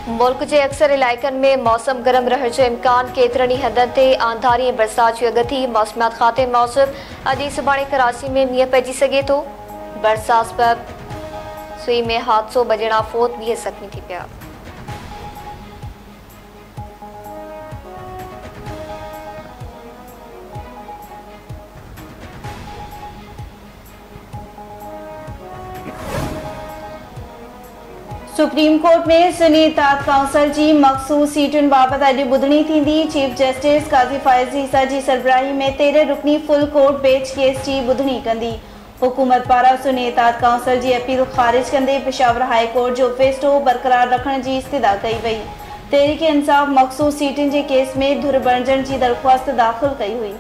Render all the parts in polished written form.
मुल्क के अक्सर इलाइक़नि में मौसम गरम रहण जो इम्कान केतिरनि हदनि ते आंधारी ऐं बरसात जी अगथी मौसमियात खाते मूजिब अॼु सुभाणे कराची में मींहुं पइजी सघे थो। बरसात सबबि सुई में हादसो 2 ॼणा फौत 2 ज़ख़्मी थी पिया। सुप्रीम कोर्ट में सुन्नी इत्तेहाद काउंसिल जी मखसूस सीटुनि बाबति अॼु ॿुधणी थींदी। चीफ जस्टिस काज़ी फ़ाइज़ ईसा जी सरबराही में 13 रुकनी फुल कोर्ट बेंच केस जी ॿुधणी कंदी। हुकूमत पारां सुन्नी इत्तेहाद काउंसिल जी अपील ख़ारिज कंदे पेशावर हाई कोर्ट जो फ़ैसिलो बरक़रार रखण जी इस्तदा कई वई। तहरीक इंसाफ़ मखसूस सीटुनि जे केस में धुर बणिजण जी दरख़्वास्त दाख़िल कई हुई।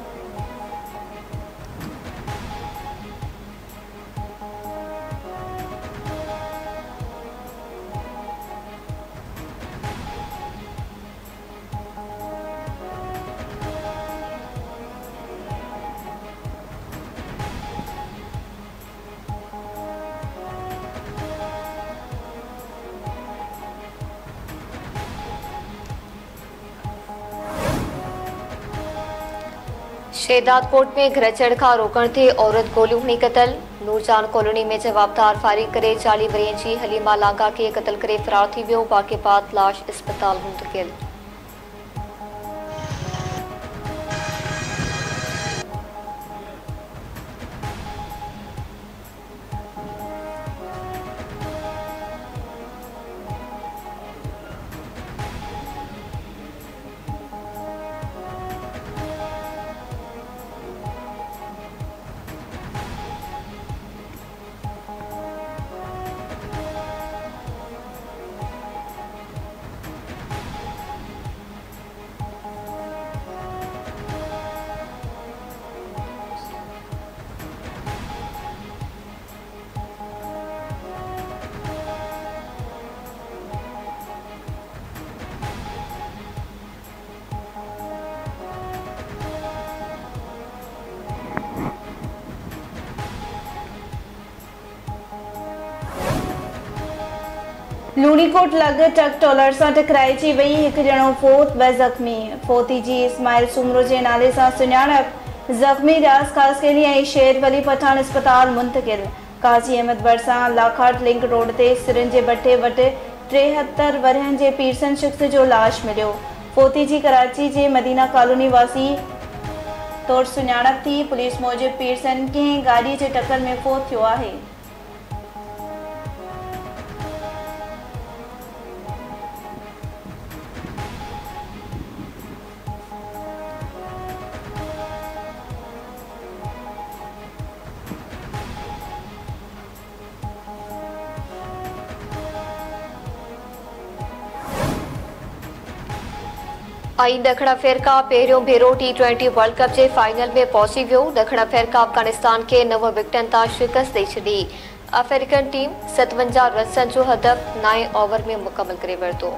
शेदात कोर्ट में घर अचण खां रोकण ते औरत गोलियूं हणी क़तल। नूरजान कॉलोनी में जवाबदार फायरिंग करे 40 वरियनि जी हलीमा लांगा खे क़तल करे फरार थी वियो। वाक़े बाद लाश अस्पताल मुंतक़िल। लूणीकोट लॻ ट्रक ट्रॉलर सां टकराइजी वई। 1 ॼणो फौत 2 ज़ख़्मी। फौती जी इस्माइल सुमरो जे नाले सां सुञाणप। ज़ख़्मी रियाज़ ख़ासकेली ऐं शेर वली पठान अस्पताल मुंतक़िल। काजी अहमद भरसां लाखाट लिंक रोड ते सिरनि जे भट्टे वटि 73 वरियनि जे पीरसन शख़्स जो लाश मिलियो। फौती जी कराची जे मदीना कॉलोनी वासी तौर सुञाणप थी। पुलिस मूजिबि पीरसन कंहिं गाॾी जे टकर में फौत थियो आहे। ॾखण अफ्रीका पहिरियों भेरो T20 वर्ल्ड कप जे फाइनल में पहुची वियो। ॾखण अफ्रीका अफगानिस्तान खे 9 विकेटनि तां शिकस्त ॾेई छॾी। अफ्रीकन टीम 57 रननि जो हदफ़ 9 ओवर में मुकमल करे वरितो।